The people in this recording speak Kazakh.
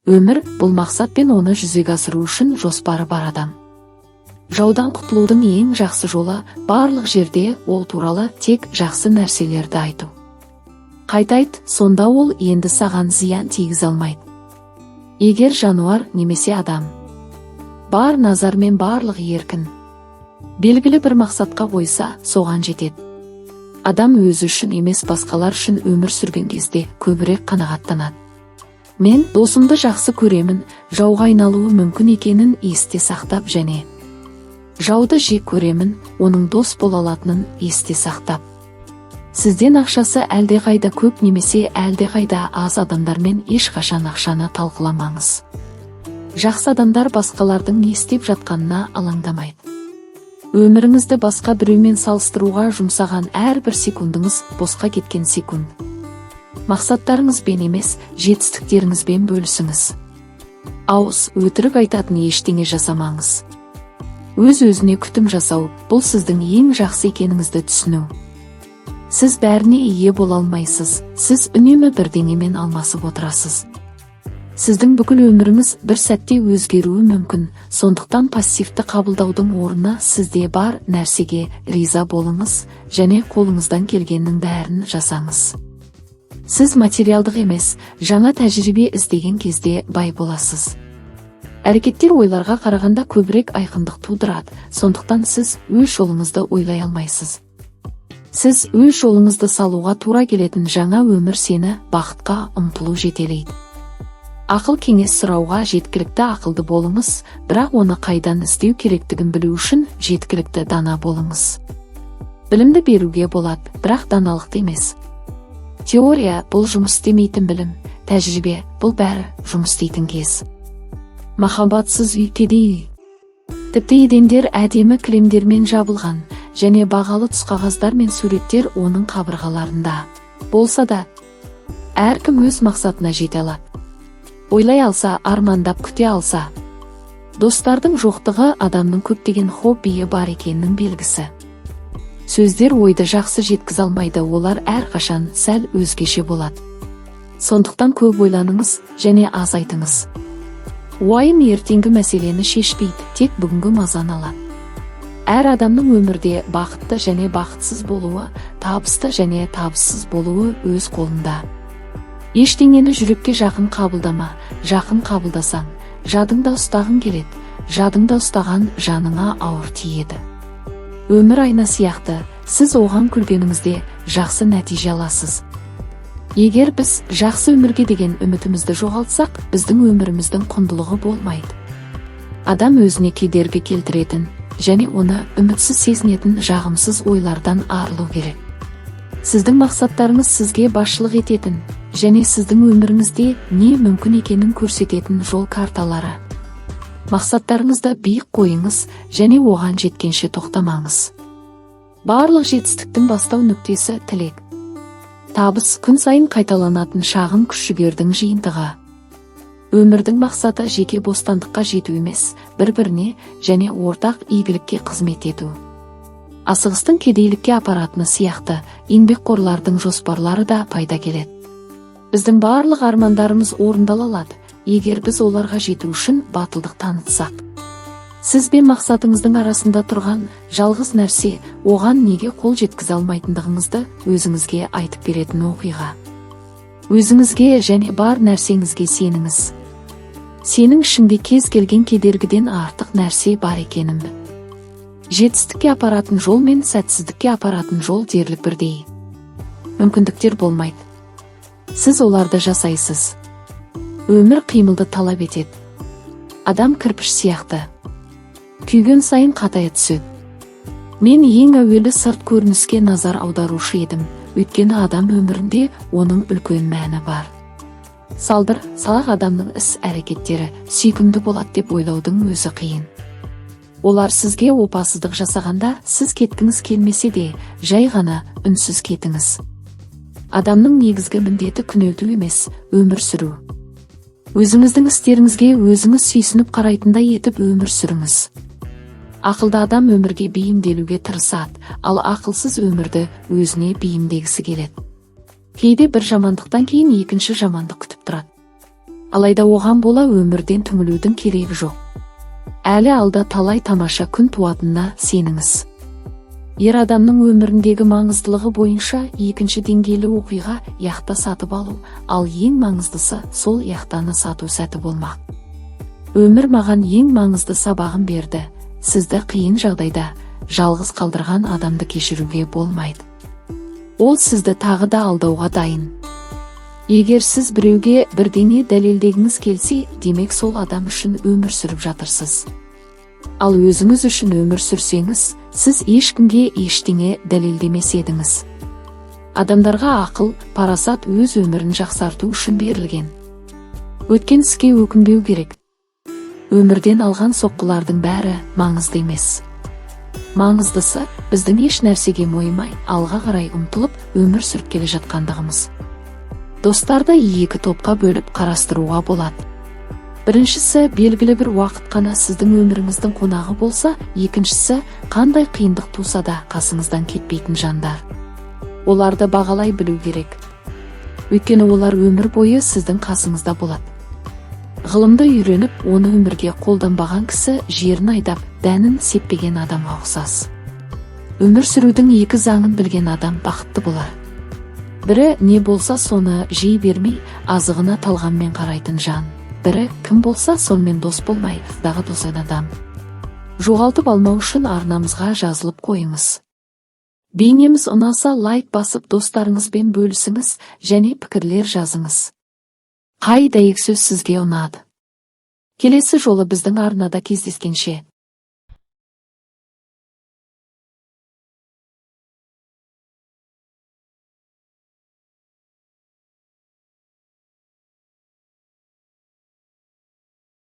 Өмір бұл мақсатпен оны жүзеге асыру үшін жоспары бар адам. Жаудан құтылудың ең жақсы жолы барлық жерде ол туралы тек жақсы нәрселерді айту. Қайта айт, сонда ол енді саған зиян тигізе алмайды. Егер жануар немесе адам бар назармен барлық еркін белгілі бір мақсатқа қойса, соған жетеді. Адам өзі үшін емес басқалар үшін өмір сүрген кезде көбірек қанағаттанады. Мен досымды жақсы көремін, жауға айналуы мүмкін екенін есте сақтап және жауды жек көремін, оның дос бола алатынын есте сақтап. Сізден ақшасы әлдеқайда көп немесе әлдеқайда аз адамдармен ешқашан ақшаны талқыламаңыз. Жақсы адамдар басқалардың не істеп жатқанына алаңдамайды. Өміріңізді басқа біреумен салыстыруға жұмсаған әрбір секундыңыз босқа кеткен секунд. Мақсаттарыңызбен емес, жетістіктеріңізбен бөлісіңіз. Ауыз өтірік айтатын ештеңе жасамаңыз. Өз-өзіне күтім жасау, бұл сіздің ең жақсы екеніңізді түсіну. Сіз бәріне ие бола алмайсыз, сіз үнемі бірдеңемен алмасып отырасыз. Сіздің бүкіл өміріңіз бір сәтте өзгеруі мүмкін, сондықтан пассивті қабылдаудың орнына сізде бар нәрсеге риза болыңыз және қолыңыздан келгеннің бәрін жасаңыз. Сіз материалдық емес, жаңа тәжірибе іздеген кезде бай боласыз. Әрекеттер ойларға қарағанда көбірек айқындық тудырады, сондықтан сіз өз жолыңызды ойлай алмайсыз. Сіз өз жолыңызды салуға тура келетін жаңа өмір сені бақытқа ұмтылу жетелейді. Ақыл кеңес сұрауға жеткілікті ақылды болыңыз, бірақ оны қайдан іздеу керектігін білу үшін жеткілікті дана болыңыз. Білімді беруге болады, бірақ даналықты емес. Теория бұл жұмыс істемейтін білім, тәжірибе бұл бәрі жұмыс істейтін кез. Махаббатсыз үй кедей. Тіпті едендер әдемі кілемдермен жабылған және бағалы түс қағаздар мен суреттер оның қабырғаларында. Болса да, әркім өз мақсатына жете алады. Ойлай алса, армандап күте алса. Достардың жоқтығы адамның көптеген хоббиі бар екенінің белгісі. Сөздер ойды жақсы жеткізе алмайды, олар әрқашан сәл өзгеше болады. Сондықтан көп ойланыңыз және аз айтыңыз. Уайым ертеңгі мәселені шешпейді, тек бүгінгі мазаны алады. Әр адамның өмірде бақытты және бақытсыз болуы, табысты және табыссыз болуы өз қолында. Ештеңені жүрекке жақын қабылдама, жақын қабылдасаң, жадыңда ұстағың келеді, жадыңда ұстаған жаныңа ауыр тиеді. Өмір айна сияқты, сіз оған күлгеніңізде жақсы нәтиже аласыз. Егер біз жақсы өмірге деген үмітімізді жоғалтсақ, біздің өміріміздің құндылығы болмайды. Адам өзіне кедергі келтіретін және оны үмітсіз сезінетін жағымсыз ойлардан арылу керек. Сіздің мақсаттарыңыз сізге басшылық ететін және сіздің өміріңізде не мүмкін екенін көрсететін жол карталары. Мақсаттарыңызды биік қойыңыз және оған жеткенше тоқтамаңыз. Барлық жетістіктің бастау нүктесі тілек. Табыс күн сайын қайталанатын шағын күш-жігердің жиынтығы. Өмірдің мақсаты жеке бостандыққа жету емес, бір-біріне және ортақ игілікке қызмет ету. Асығыстың кедейлікке апаратыны сияқты, еңбекқорлардың жоспарлары да пайда келеді. Біздің барлық армандарымыз орындала алады, егер біз оларға жету үшін батылдық танытсақ. Сіз бен мақсатыңыздың арасында тұрған жалғыз нәрсе, оған неге қол жеткізе алмайтындығыңызды өзіңізге айтып беретін оқиға. Өзіңізге және бар нәрсеңізге сеніңіз. Сенің ішіңде кез келген кедергіден артық нәрсе бар екенін. Жетістікке апаратын жол мен сәтсіздікке апаратын жол дерлік бірдей. Мүмкіндіктер болмайды. Сіз оларды жасайсыз. Өмір қимылды талап етеді. Адам кірпіш сияқты. Күйген сайын қатая түседі. Мен ең әуелі сырт көрініске назар аударушы едім, өйткені адам өмірінде оның үлкен мәні бар. Салдыр, салақ адамның іс-әрекеттері сүйкімді болады деп ойлаудың өзі қиын. Олар сізге опасыздық жасағанда, сіз кеткіңіз келмесе де, жай ғана үнсіз кетіңіз. Адамның негізгі міндеті күнелту емес, өмір сүру. Өзіңіздің істеріңізге өзіңіз сүйсініп қарайтындай етіп өмір сүріңіз. Ақылды адам өмірге бейімделуге тырысады, ал ақылсыз өмірді өзіне бейімдегісі келеді. Кейде бір жамандықтан кейін екінші жамандық күтіп тұрады. Алайда оған бола өмірден түңілудің керегі жоқ. Әлі алда талай тамаша күн туатынына сеніңіз. Ер адамның өміріндегі маңыздылығы бойынша екінші деңгейлі оқиға яхта сатып алу, ал ең маңыздысы сол яхтаны сату сәті болмақ. Өмір маған ең маңызды сабағын берді. Сізді қиын жағдайда жалғыз қалдырған адамды кешіруге болмайды. Ол сізді тағы да алдауға дайын. Егер сіз біреуге бірдеңе дәлелдегіңіз келсе, демек сол адам үшін өмір сүріп жатырсыз. Ал өзіңіз үшін өмір сүрсеңіз, сіз ешкімге ештеңе дәлелдемес едіңіз. Адамдарға ақыл, парасат өз өмірін жақсарту үшін берілген. Өткен іске өкінбеу керек. Өмірден алған соққылардың бәрі маңызды емес. Маңыздысы, біздің еш нәрсеге мойымай, алға қарай ұмтылып, өмір сүріп келе жатқандығымыз. Достарды екі топқа бөліп қарастыруға болады. Біріншісі, белгілі бір уақыт қана сіздің өміріңіздің қонағы болса, екіншісі, қандай қиындық туса да қасыңыздан кетпейтін жандар. Оларды бағалай білу керек. Өйткені олар өмір бойы сіздің қасыңызда болады. Ғылымды үйреніп, оны өмірге қолданбаған кісі жерін айдап, дәнін сеппеген адамға ұқсас. Өмір сүрудің екі заңын білген адам бақытты болар. Бірі не болса соны жей бермей, азығына талғанмен қарайтын жан. Бірі кім болса сонымен дос болмай, дағы досайын адам. Жоғалтып алмау үшін арнамызға жазылып қойыңыз. Бейнеміз ұнаса лайк басып достарыңызбен бөлісіңіз және пікірлер жазыңыз. Қай дәйек сөз сізге ұнады? Келесі жолы біздің арнада кездескенше.